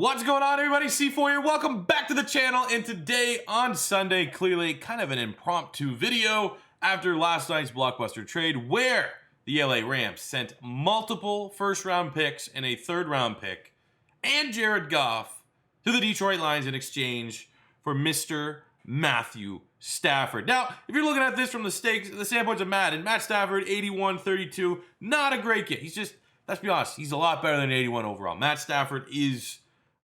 What's going on, everybody? C4 here. Welcome back to the channel. And today on Sunday, clearly kind of an impromptu video after last night's blockbuster trade where the LA Rams sent multiple first-round picks and a third-round pick and Jared Goff to the Detroit Lions in exchange for Mr. Matthew Stafford. Now, if you're looking at this from the standpoint of Madden, Matt Stafford, 81-32, not a great kid. He's just, let's be honest, he's a lot better than 81 overall. Matt Stafford is,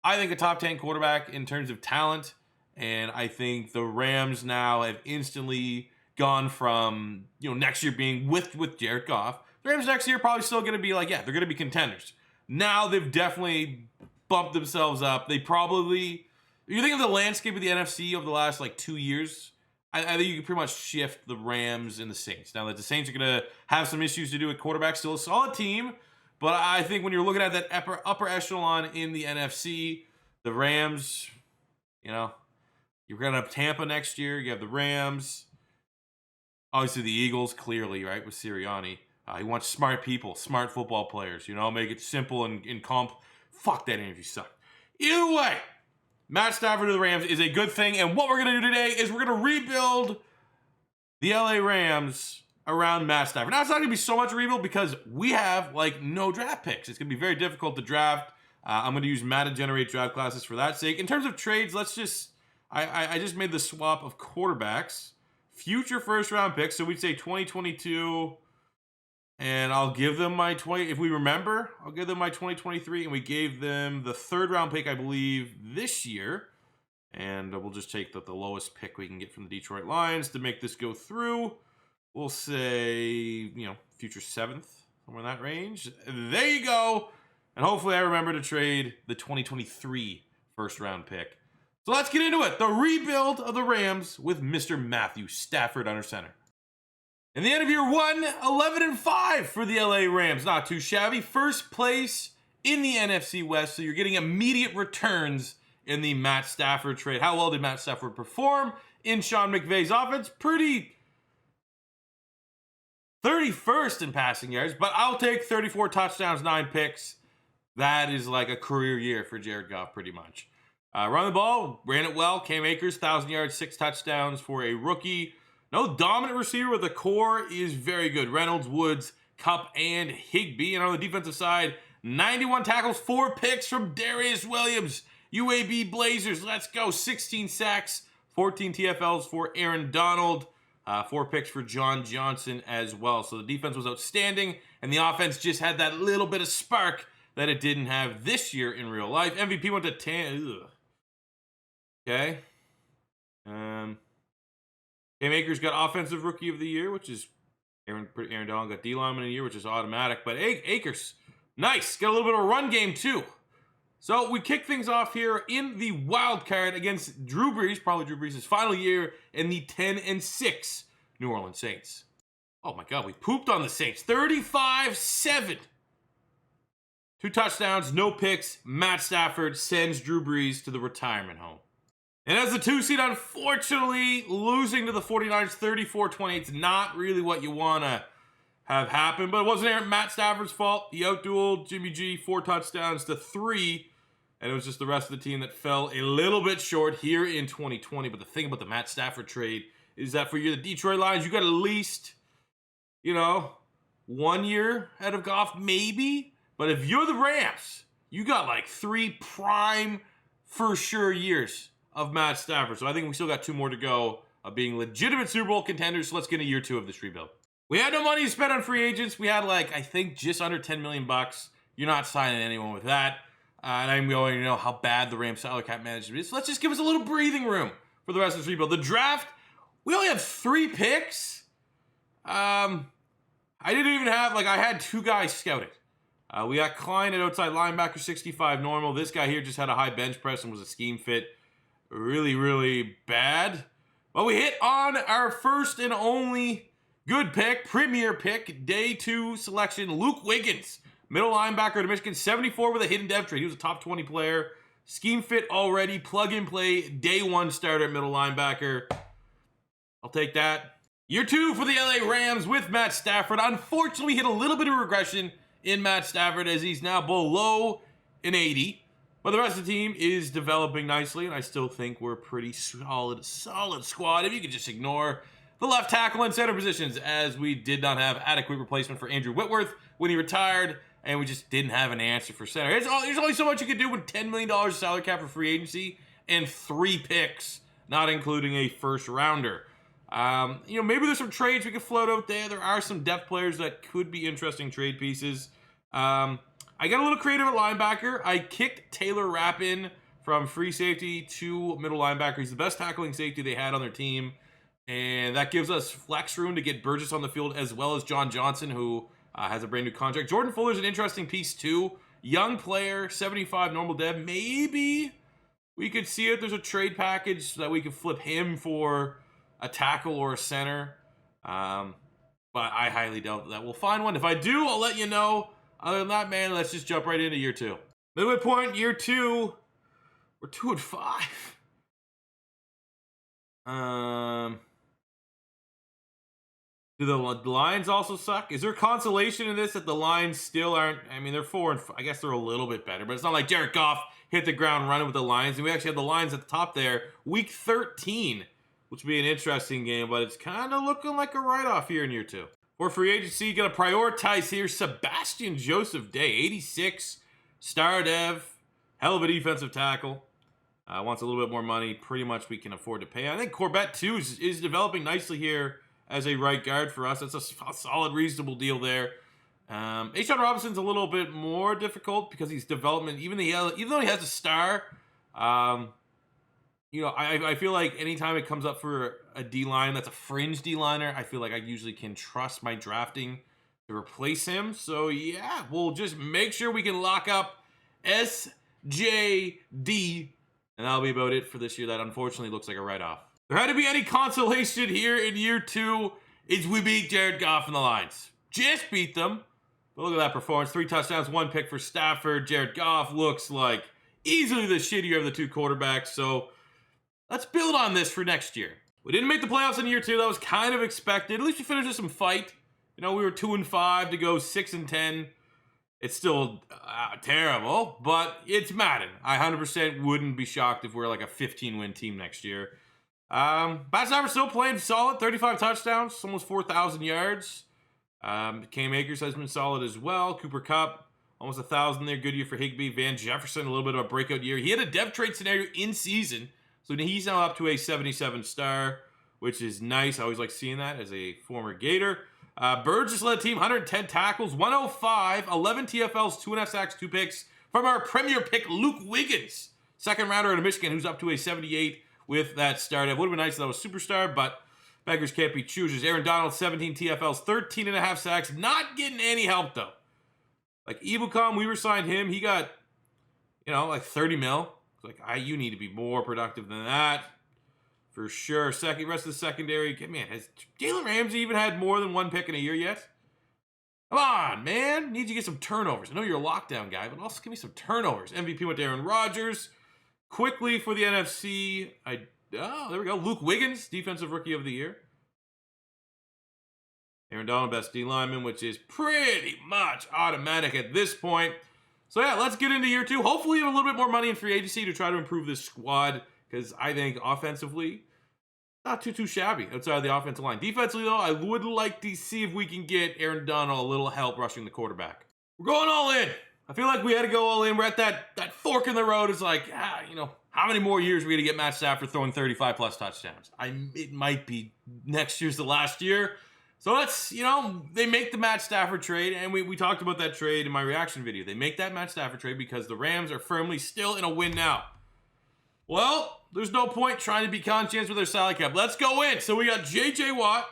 I think, a top 10 quarterback in terms of talent, and I think the Rams now have instantly gone from, next year being with Jared Goff. The Rams next year probably still going to be like, yeah, they're going to be contenders. Now they've definitely bumped themselves up. They probably, if you think of the landscape of the NFC over the last 2 years, I think you can pretty much shift the Rams and the Saints. Now that the Saints are going to have some issues to do with quarterback, still a solid team. But I think when you're looking at that upper echelon in the NFC, the Rams, you're going to have Tampa next year. You have the Rams. Obviously, the Eagles, clearly, right, with Sirianni. He wants smart people, smart football players, make it simple and comp. Fuck, that interview sucked. Either way, Matt Stafford to the Rams is a good thing. And what we're going to do today is we're going to rebuild the LA Rams around Matt Stafford. Now, it's not going to be so much rebuild because we have, no draft picks. It's going to be very difficult to draft. I'm going to use Madden generate draft classes for that sake. In terms of trades, let's just, I just made the swap of quarterbacks. Future first-round picks, so we'd say 2022, and I'll give them my if we remember, I'll give them my 2023, and we gave them the third-round pick, I believe, this year. And we'll just take the lowest pick we can get from the Detroit Lions to make this go through. We'll say, future 7th, somewhere in that range. There you go. And hopefully I remember to trade the 2023 first-round pick. So let's get into it. The rebuild of the Rams with Mr. Matthew Stafford under center. In the end of year one, 11-5 for the LA Rams. Not too shabby. First place in the NFC West, so you're getting immediate returns in the Matt Stafford trade. How well did Matt Stafford perform in Sean McVay's offense? Pretty 31st in passing yards, but I'll take 34 touchdowns, 9 picks. That is like a career year for Jared Goff, pretty much. Run the ball, ran it well. Cam Akers, 1,000 yards, 6 touchdowns for a rookie. No dominant receiver, but the core is very good. Reynolds, Woods, Kupp, and Higbee. And on the defensive side, 91 tackles, 4 picks from Darius Williams. UAB Blazers, let's go. 16 sacks, 14 TFLs for Aaron Donald. 4 picks for John Johnson as well. So the defense was outstanding, and the offense just had that little bit of spark that it didn't have this year in real life. MVP went to 10. Ugh. Okay. Cam Akers got Offensive Rookie of the Year, which is Aaron Donald got D-Lineman of the Year, which is automatic. But Akers, nice. Got a little bit of a run game, too. So we kick things off here in the wild card against Drew Brees, probably Drew Brees' final year in the 10-6 New Orleans Saints. Oh, my God. We pooped on the Saints. 35-7. 2 touchdowns, no picks. Matt Stafford sends Drew Brees to the retirement home. And as the 2 seed, unfortunately, losing to the 49ers 34-28. It's not really what you want to have happen, but it wasn't Matt Stafford's fault. He outdueled Jimmy G 4 touchdowns to 3, and it was just the rest of the team that fell a little bit short here in 2020. But the thing about the Matt Stafford trade is that for the Detroit Lions, you got at least, 1 year ahead of Goff, maybe. But if you're the Rams, you got 3 prime for sure years of Matt Stafford. So I think we still got 2 more to go of being legitimate Super Bowl contenders. So let's get into year 2 of this rebuild. We had no money to spend on free agents. We had I think just under $10 million. You're not signing anyone with that. And I'm going to know how bad the Rams salary cap management is. So let's just give us a little breathing room for the rest of this rebuild. The draft, we only have 3 picks. I didn't even have, I had 2 guys scouted. We got Klein at outside linebacker, 65 normal. This guy here just had a high bench press and was a scheme fit. Really, really bad. But we hit on our first and only good pick, premier pick, day 2 selection, Luke Wiggins. Middle linebacker to Michigan, 74 with a hidden depth trade. He was a top 20 player. Scheme fit already, plug and play, day 1 starter at middle linebacker. I'll take that. Year 2 for the LA Rams with Matt Stafford. Unfortunately, hit a little bit of regression in Matt Stafford as he's now below an 80. But the rest of the team is developing nicely, and I still think we're a pretty solid squad. If you could just ignore the left tackle and center positions, as we did not have adequate replacement for Andrew Whitworth when he retired, and we just didn't have an answer for center. There's only so much you can do with $10 million salary cap for free agency and 3 picks, not including a first rounder. Maybe there's some trades we could float out there. There are some depth players that could be interesting trade pieces. I got a little creative at linebacker. I kicked Taylor Rappin from free safety to middle linebacker. He's the best tackling safety they had on their team. And that gives us flex room to get Burgess on the field, as well as John Johnson, who has a brand new contract. Jordan Fuller's an interesting piece too. Young player, 75 normal dev. Maybe we could see if there's a trade package that we could flip him for a tackle or a center. But I highly doubt that we'll find one. If I do, I'll let you know. Other than that, man, let's just jump right into year 2. Midway point, year 2, we're 2-5. Do the Lions also suck? Is there consolation in this that the Lions still aren't? I mean, they're 4 and I guess they're a little bit better, but it's not like Jared Goff hit the ground running with the Lions. And we actually have the Lions at the top there, week 13, which would be an interesting game, but it's kind of looking like a write-off here in year 2. For free agency, going to prioritize here Sebastian Joseph Day, 86, star dev, hell of a defensive tackle. Wants a little bit more money. Pretty much we can afford to pay. I think Corbett, too, is developing nicely here as a right guard for us. That's a solid, reasonable deal there. A'Shawn Robinson's a little bit more difficult because he's development. Even though he has a star, I feel like anytime it comes up for a D-line that's a fringe D-liner, I feel like I usually can trust my drafting to replace him. So, yeah, we'll just make sure we can lock up SJD, and that'll be about it for this year. That unfortunately looks like a write-off. There had to be any consolation here in year 2 is we beat Jared Goff and the Lions. Just beat them. But look at that performance. 3 touchdowns, 1 pick for Stafford. Jared Goff looks like easily the shittier of the 2 quarterbacks. So let's build on this for next year. We didn't make the playoffs in year 2. That was kind of expected. At least we finished with some fight. We were 2-5 to go 6-10. It's still terrible, but it's Madden. I 100% wouldn't be shocked if we're like a 15-win team next year. Matt Stafford still playing solid. 35 touchdowns, almost 4,000 yards. Cam Akers has been solid as well. Cooper Kupp, almost 1,000 there. Good year for Higbee. Van Jefferson, a little bit of a breakout year. He had a dev trade scenario in season. So he's now up to a 77 star, which is nice. I always like seeing that as a former Gator. Burgess led the team, 110 tackles, 105, 11 TFLs, 2.5 sacks, 2 picks from our premier pick, Luke Wiggins. Second rounder out of Michigan, who's up to a 78 with that start. It would have been nice if that was superstar, but beggars can't be choosers. Aaron Donald, 17 TFLs, 13.5 sacks. Not getting any help, though. Like, Ebukam, we signed him. He got, like 30 mil. It's like, you need to be more productive than that. For sure. Rest of the secondary. Man, has Jalen Ramsey even had more than 1 pick in a year yet? Come on, man. Need you to get some turnovers. I know you're a lockdown guy, but also give me some turnovers. MVP went to Aaron Rodgers. Quickly for the NFC, there we go. Luke Wiggins, Defensive Rookie of the Year. Aaron Donald, best D lineman, which is pretty much automatic at this point. So yeah, let's get into year 2. Hopefully we have a little bit more money in free agency to try to improve this squad, because I think offensively, not too shabby outside of the offensive line. Defensively, though, I would like to see if we can get Aaron Donald a little help rushing the quarterback. We're going all in. I feel like we had to go all in. We're at that fork in the road. It's like, how many more years are we going to get Matt Stafford throwing 35-plus touchdowns? It might be next year's the last year. So let's, they make the Matt Stafford trade, and we talked about that trade in my reaction video. They make that Matt Stafford trade because the Rams are firmly still in a win now. Well, there's no point trying to be conscientious with their salary cap. Let's go in. So we got J.J. Watt.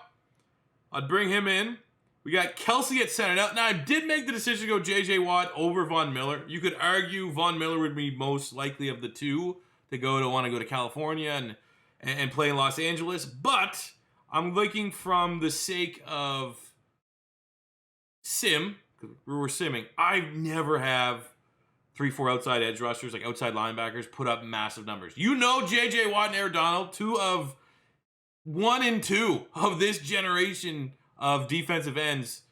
I'd bring him in. We got Kelsey at center. Now I did make the decision to go J.J. Watt over Von Miller. You could argue Von Miller would be most likely of the two to want to go to California and play in Los Angeles. But I'm looking from the sake of sim, because we're simming. I never have 3-4 outside edge rushers, like outside linebackers, put up massive numbers. J.J. Watt and Aaron Donald, 1 and 2 of this generation of defensive ends.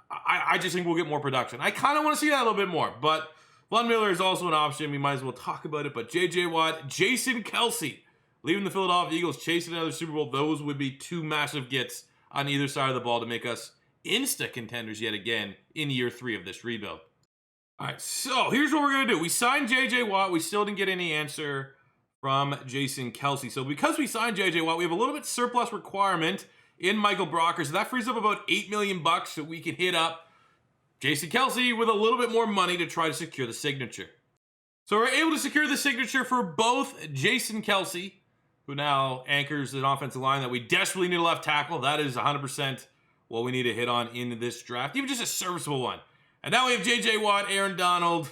I just think we'll get more production. I kind of want to see that a little bit more, but Von Miller is also an option. We might as well talk about it. But J.J. Watt, Jason Kelce, leaving the Philadelphia Eagles, chasing another Super Bowl. Those would be two massive gets on either side of the ball to make us insta contenders yet again in year 3 of this rebuild. All right, so here's what we're going to do. We signed J.J. Watt. We still didn't get any answer from Jason Kelce. So because we signed J.J. Watt, we have a little bit surplus requirement in Michael Brocker. So that frees up about $8 million so we can hit up Jason Kelce with a little bit more money to try to secure the signature. So we're able to secure the signature for both Jason Kelce, who now anchors an offensive line that we desperately need a left tackle. That is 100% what we need to hit on in this draft, even just a serviceable one. And now we have J.J. Watt, Aaron Donald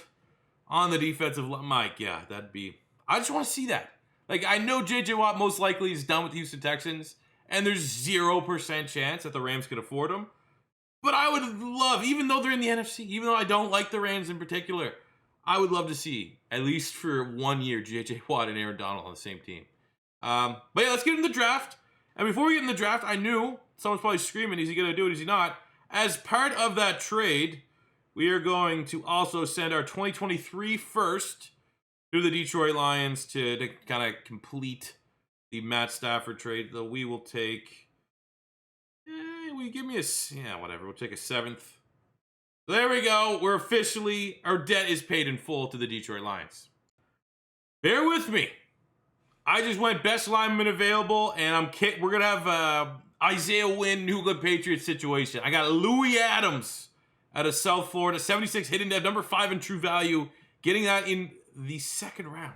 on the defensive line. Mike, yeah, that'd be... I just want to see that. Like, I know J.J. Watt most likely is done with the Houston Texans, and there's 0% chance that the Rams could afford him. But I would love, even though they're in the NFC, even though I don't like the Rams in particular, I would love to see, at least for 1 year, J.J. Watt and Aaron Donald on the same team. But yeah, let's get in the draft. And before we get in the draft, I knew someone's probably screaming, is he going to do it, is he not? As part of that trade, we are going to also send our 2023 first to the Detroit Lions to kind of complete the Matt Stafford trade. Though we will take... give me a... Yeah, whatever. We'll take a 7th. So there we go. We're officially... Our debt is paid in full to the Detroit Lions. Bear with me. I just went best lineman available, and we're going to have Isaiah Wynn, New England Patriots situation. I got Louis Adams out of South Florida, 76 hidden depth, number 5 in true value, getting that in the 2nd round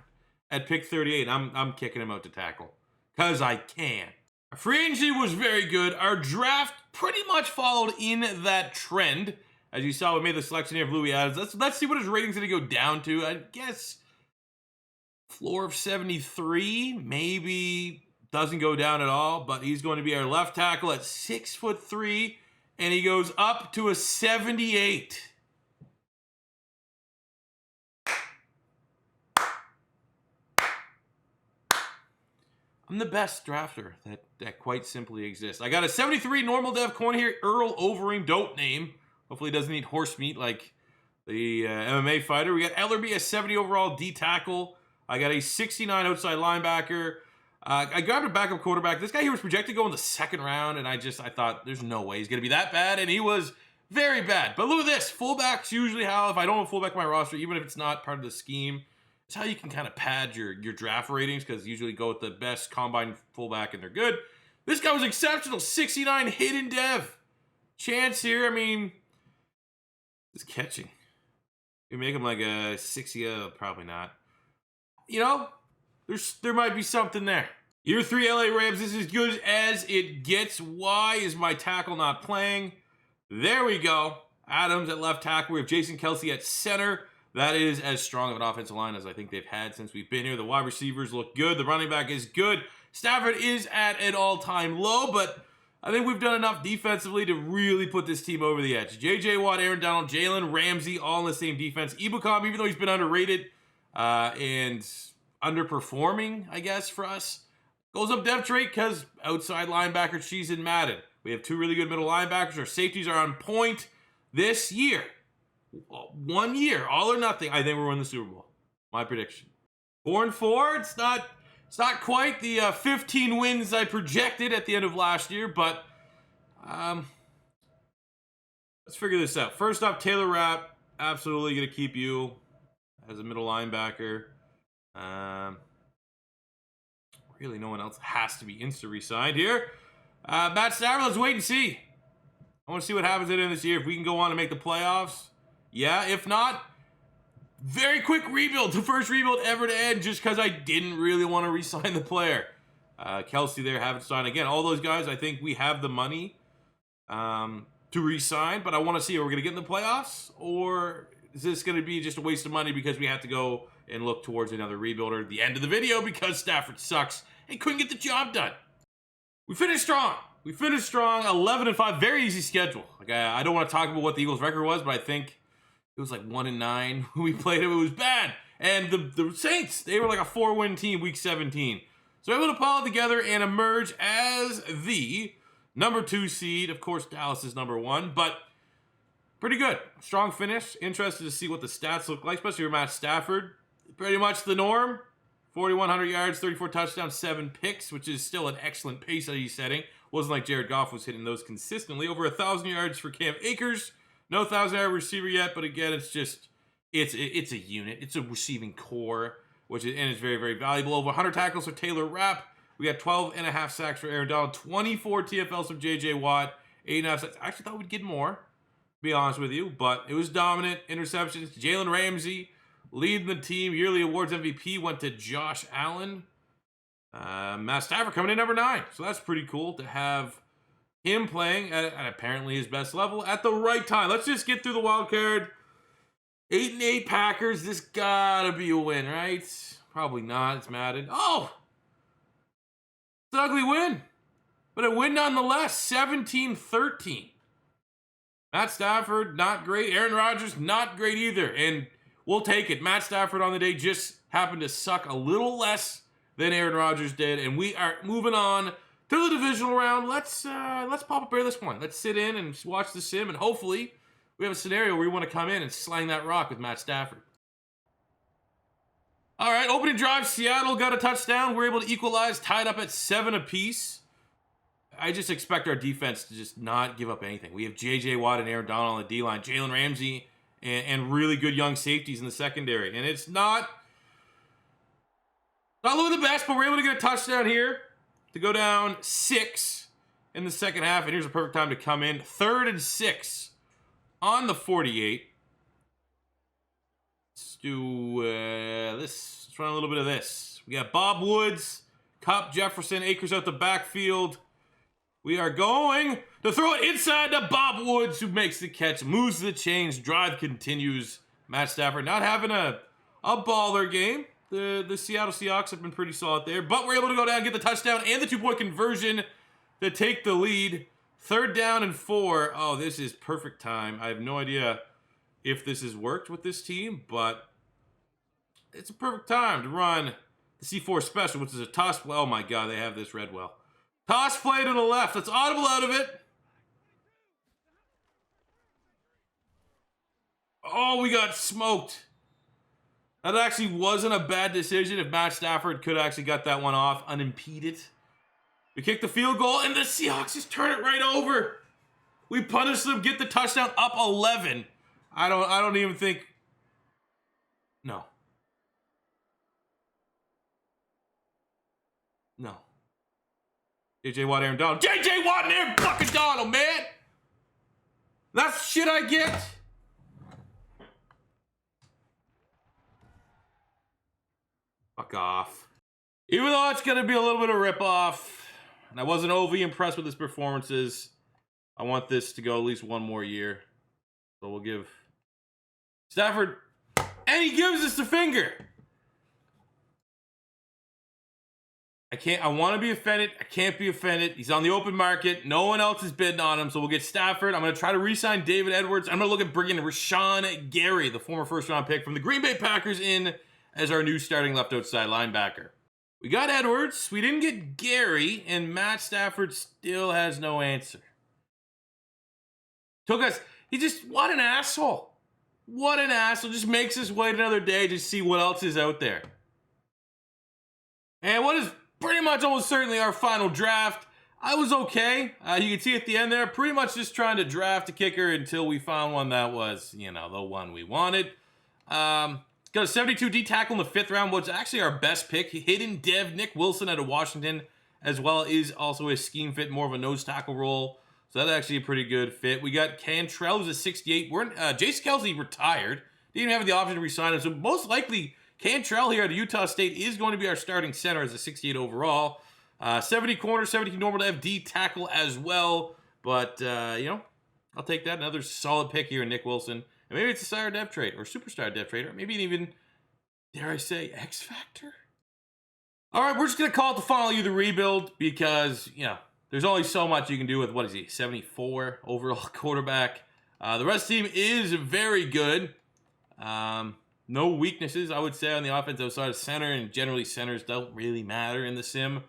at pick 38. I'm kicking him out to tackle because I can. Our free agency was very good. Our draft pretty much followed in that trend. As you saw, we made the selection here of Louis Adams. Let's see what his rating's going to go down to. I guess floor of 73, maybe doesn't go down at all, but he's going to be our left tackle at 6'3", and he goes up to a 78. I'm the best drafter that quite simply exists. I got a 73 normal dev corner here, Earl Overing, dope name. Hopefully he doesn't eat horse meat like the MMA fighter. We got Ellerby, a 70 overall D tackle. I got a 69 outside linebacker. I grabbed a backup quarterback. This guy here was projected to go in the 2nd round, and I thought, there's no way he's going to be that bad, and he was very bad. But look at this. Fullbacks usually how, if I don't have a fullback in my roster, even if it's not part of the scheme, it's how you can kind of pad your draft ratings, because usually go with the best combine fullback, and they're good. This guy was exceptional. 69 hidden dev. Chance here, I mean, is catching. You make him like a 60, probably not. You know, there might be something there. Year 3 LA Rams, this is as good as it gets. Why is my tackle not playing? There we go. Adams at left tackle. We have Jason Kelce at center. That is as strong of an offensive line as I think they've had since we've been here. The wide receivers look good. The running back is good. Stafford is at an all-time low, but I think we've done enough defensively to really put this team over the edge. J.J. Watt, Aaron Donald, Jalen Ramsey, all in the same defense. Ebukam, even though he's been underrated and underperforming, I guess, for us, goes up depth rate because outside linebacker cheese in Madden. We have 2 really good middle linebackers. Our safeties are on point this year. 1 year, all or nothing. I think we're winning the Super Bowl. My prediction. 4-4. It's not quite the 15 wins I projected at the end of last year, but let's figure this out. First up, Taylor Rapp. Absolutely going to keep you as a middle linebacker. Really, no one else has to be insta-resigned here. Matt Stafford, let's wait and see. I want to see what happens at the end of this year. If we can go on and make the playoffs. Yeah, if not, very quick rebuild. The first rebuild ever to end just because I didn't really want to re-sign the player. Kelce there, haven't signed. Again, all those guys, I think we have the money to re-sign, but I want to see, are we going to get in the playoffs? Or is this going to be just a waste of money because we have to go and look towards another rebuilder at the end of the video because Stafford sucks and couldn't get the job done? We finished strong. 11-5, very easy schedule. Like I don't want to talk about what the Eagles' record was, but I think it was like 1-9. We played it. It was bad. And the Saints, they were like a 4-win team week 17. So able to pull it together and emerge as the number 2 seed. Of course, Dallas is number 1. But pretty good. Strong finish. Interested to see what the stats look like, especially for Matt Stafford. Pretty much the norm. 4,100 yards, 34 touchdowns, 7 picks, which is still an excellent pace that he's setting. Wasn't like Jared Goff was hitting those consistently. Over 1,000 yards for Cam Akers. No 1,000-yard receiver yet, but again, it's a unit. It's a receiving core, and it's very, very valuable. Over 100 tackles for Taylor Rapp. We got 12.5 sacks for Aaron Donald, 24 TFLs from J.J. Watt, 8.5 sacks. I actually thought we'd get more, to be honest with you, but it was dominant. Interceptions. Jalen Ramsey leading the team. Yearly awards MVP went to Josh Allen. Matt Stafford coming in number 9. So that's pretty cool to have him playing at apparently his best level at the right time. Let's just get through the wild card. 8-8 Packers. This gotta be a win, right? Probably not. It's Madden. Oh! It's an ugly win. But a win nonetheless. 17-13. Matt Stafford, not great. Aaron Rodgers, not great either. And we'll take it. Matt Stafford on the day just happened to suck a little less than Aaron Rodgers did. And we are moving on to the divisional round. Let's Papa Bear this one. Let's sit in and watch the sim. And hopefully we have a scenario where we want to come in and slang that rock with Matt Stafford. All right, opening drive, Seattle got a touchdown. We're able to equalize, tied up at 7 apiece. I just expect our defense to just not give up anything. We have J.J. Watt and Aaron Donald on the D-line, Jalen Ramsey, and really good young safeties in the secondary. And it's not looking the best, but we're able to get a touchdown here to go down 6 in the second half. And here's a perfect time to come in. 3rd and 6 on the 48. Let's do this. Let's run a little bit of this. We got Bob Woods, Kupp, Jefferson, Akers out the backfield. We are going to throw it inside to Bob Woods, who makes the catch, moves the chains, drive continues. Matt Stafford not having a baller game. The Seattle Seahawks have been pretty solid there, but we're able to go down and get the touchdown and the 2-point conversion to take the lead. 3rd down and 4. Oh, this is perfect time. I have no idea if this has worked with this team, but it's a perfect time to run the C4 special, which is a toss play. Oh my God, they have this read well. Toss play to the left. Let's audible out of it. Oh, we got smoked. That actually wasn't a bad decision if Matt Stafford could have actually got that one off unimpeded. We kick the field goal, and the Seahawks just turn it right over. We punish them, get the touchdown, up 11. I don't even think. No. No. J.J. Watt, Aaron Donald. J.J. Watt and Aaron fucking Donald, man! That's shit I get. Fuck off. Even though it's going to be a little bit of rip-off, and I wasn't overly impressed with his performances, I want this to go at least one more year. So we'll give Stafford, and he gives us the finger. I want to be offended. I can't be offended. He's on the open market. No one else is bidding on him, so we'll get Stafford. I'm going to try to re-sign David Edwards. I'm going to look at bringing Rashawn Gary, the former first-round pick from the Green Bay Packers, in as our new starting left outside linebacker. We got Edwards. We didn't get Gary, and Matt Stafford still has no answer. Took us. What an asshole. What an asshole. Just makes us wait another day to see what else is out there. And what is pretty much almost certainly our final draft. I was okay. You can see at the end there, pretty much just trying to draft a kicker until we found one that was, the one we wanted. Got a 72 D tackle in the 5th round, which is actually our best pick. Hidden Dev, Nick Wilson out of Washington, as well is also a scheme fit, more of a nose tackle role. So that's actually a pretty good fit. We got Cantrell, who's a 68. Jason Kelsey retired. Didn't even have the option to resign him. So most likely, Cantrell here at Utah State is going to be our starting center as a 68 overall. 70 corner, 17 normal to have D tackle as well. But, I'll take that. Another solid pick here in Nick Wilson. And maybe it's a star dev trade or superstar dev trade, or maybe even, dare I say, X Factor? All right, we're just going to call it the final year of the rebuild because, there's only so much you can do with, 74 overall quarterback. The rest of the team is very good. No weaknesses, I would say, on the offensive side of center, and generally centers don't really matter in the sim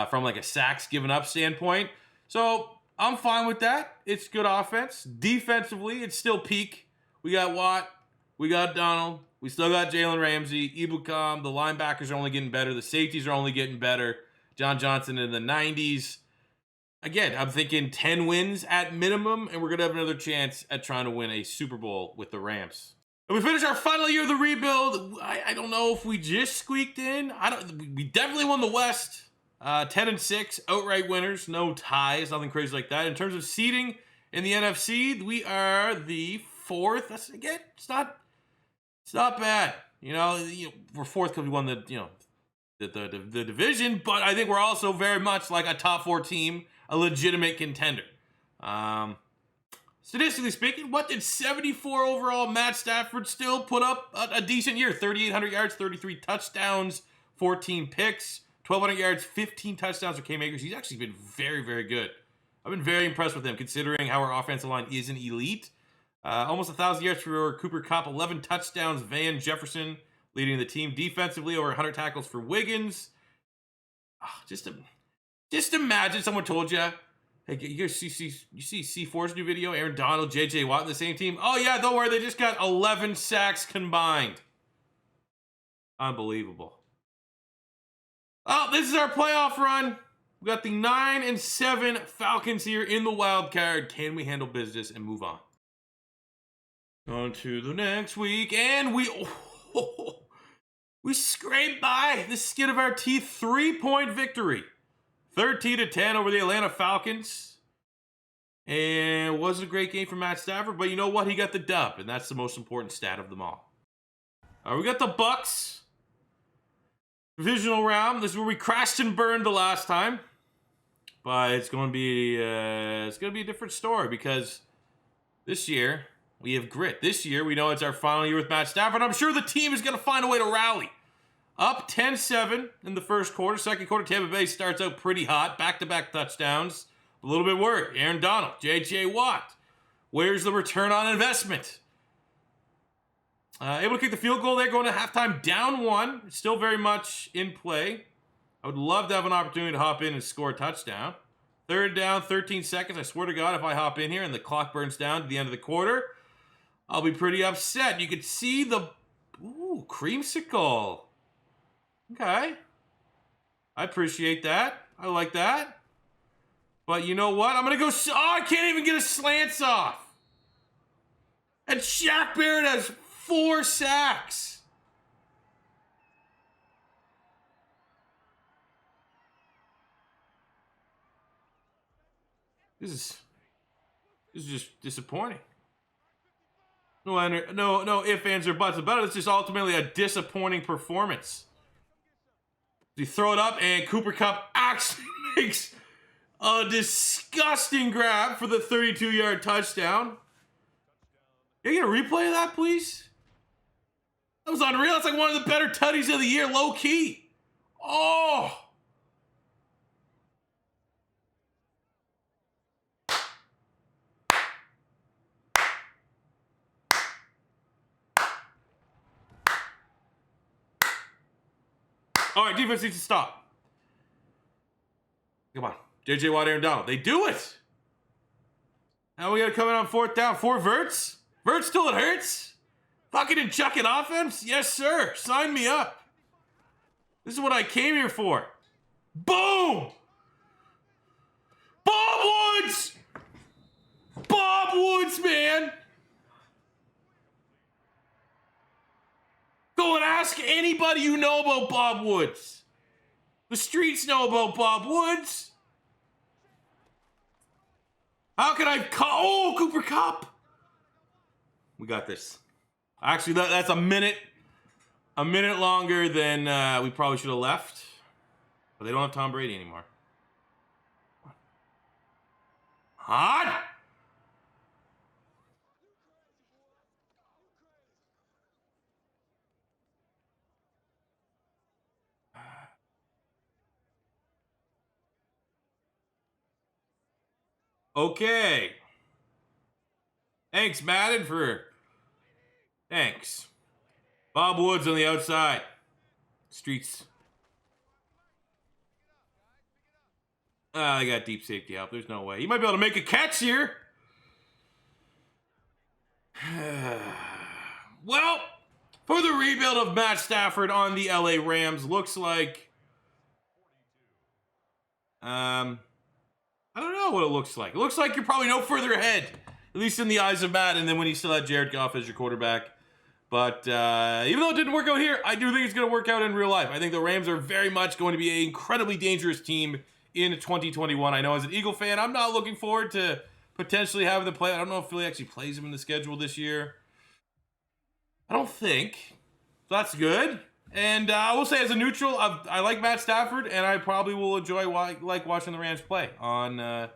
from like a sacks given up standpoint. So I'm fine with that. It's good offense. Defensively, it's still peak. We got Watt. We got Donald. We still got Jalen Ramsey. Ibukam. The linebackers are only getting better. The safeties are only getting better. John Johnson in the 90s. Again, I'm thinking 10 wins at minimum, and we're going to have another chance at trying to win a Super Bowl with the Rams. And we finish our final year of the rebuild. I don't know if we just squeaked in. We definitely won the West. 10-6, outright winners, no ties, nothing crazy like that. In terms of seeding in the NFC, we are the 4th. That's, again, it's not bad. We're 4th because we won the division, but I think we're also very much like a top 4 team, a legitimate contender. Statistically speaking, what did 74 overall Matt Stafford still put up a decent year? 3,800 yards, 33 touchdowns, 14 picks, 1,200 yards, 15 touchdowns for K-Makers. He's actually been very, very good. I've been very impressed with him, considering how our offensive line isn't elite. Almost 1,000 yards for Cooper Kupp, 11 touchdowns, Van Jefferson leading the team. Defensively, over 100 tackles for Wiggins. Just imagine someone told you, hey, you see C4's new video, Aaron Donald, J.J. Watt in the same team? Oh yeah, don't worry, they just got 11 sacks combined. Unbelievable. Oh, this is our playoff run. We got the 9-7 Falcons here in the wild card. Can we handle business and move on? On to the next week, and we scraped by the skin of our teeth. 3-point victory. 13-10 over the Atlanta Falcons. And it wasn't a great game for Matt Stafford, but you know what? He got the dub, and that's the most important stat of them all. We got the Bucks. Divisional round. This is where we crashed and burned the last time. But it's going to be a different story, because this year we have grit. This year we know it's our final year with Matt Stafford. I'm sure the team is going to find a way to rally. Up 10-7 in the first quarter. Second quarter, Tampa Bay starts out pretty hot. Back-to-back touchdowns. A little bit worried. Aaron Donald, J.J. Watt. Where's the return on investment? Able to kick the field goal there, going to halftime down 1. Still very much in play. I would love to have an opportunity to hop in and score a touchdown. 3rd down, 13 seconds. I swear to God, if I hop in here and the clock burns down to the end of the quarter, I'll be pretty upset. You could see the creamsicle. Okay. I appreciate that. I like that. But you know what? I'm going to go... I can't even get a slants off. And Shaq Barrett has 4 sacks. This is just disappointing. No ifs, ands, or buts about it. It's just ultimately a disappointing performance. You throw it up, and Cooper Kupp actually makes a disgusting grab for the 32-yard touchdown. Can you get a replay of that, please? That was unreal. It's like one of the better tutties of the year, low-key. Oh! All right, defense needs to stop. Come on. J.J. Watt, Aaron Donald. They do it. Now we got to come in on 4th down. 4 verts. Verts till it hurts. Fucking and chucking offense? Yes, sir. Sign me up. This is what I came here for. Boom! Bob Woods! Bob Woods, man! Go and ask anybody you know about Bob Woods. The streets know about Bob Woods. How can I call? Oh, Cooper Kupp. We got this. Actually, that's a minute longer than we probably should have left. But they don't have Tom Brady anymore. Hot. Okay. Thanks, Madden, Thanks. Bob Woods on the outside. Streets. I got deep safety help. There's no way. He might be able to make a catch here. Well, for the rebuild of Matt Stafford on the LA Rams, looks like... I don't know what it looks like. It looks like you're probably no further ahead, at least in the eyes of Madden, than when you still had Jared Goff as your quarterback. But even though it didn't work out here, I do think it's going to work out in real life. I think the Rams are very much going to be an incredibly dangerous team in 2021. I know as an Eagle fan, I'm not looking forward to potentially having them play. I don't know if Philly actually plays them in the schedule this year. I don't think. So that's good. And I will say, as a neutral, I like Matt Stafford, and I probably will enjoy like watching the Rams play on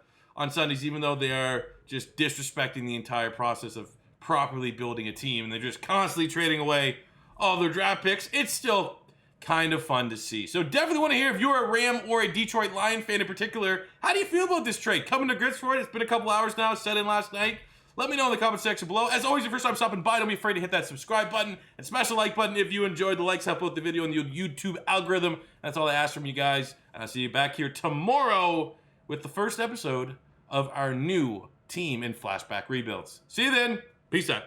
Sundays, even though they are just disrespecting the entire process of properly building a team, and they're just constantly trading away all their draft picks. It's still kind of fun to see. So definitely want to hear if you're a Ram or a Detroit Lion fan in particular. How do you feel about this trade? Coming to grips for it. It's been a couple hours now. Set in last night. Let me know in the comment section below. As always, if you're first time stopping by, don't be afraid to hit that subscribe button and smash the like button if you enjoyed. The likes help out the video and the YouTube algorithm. That's all I ask from you guys. And I'll see you back here tomorrow with the first episode of our new team in Flashback Rebuilds. See you then. Peace out.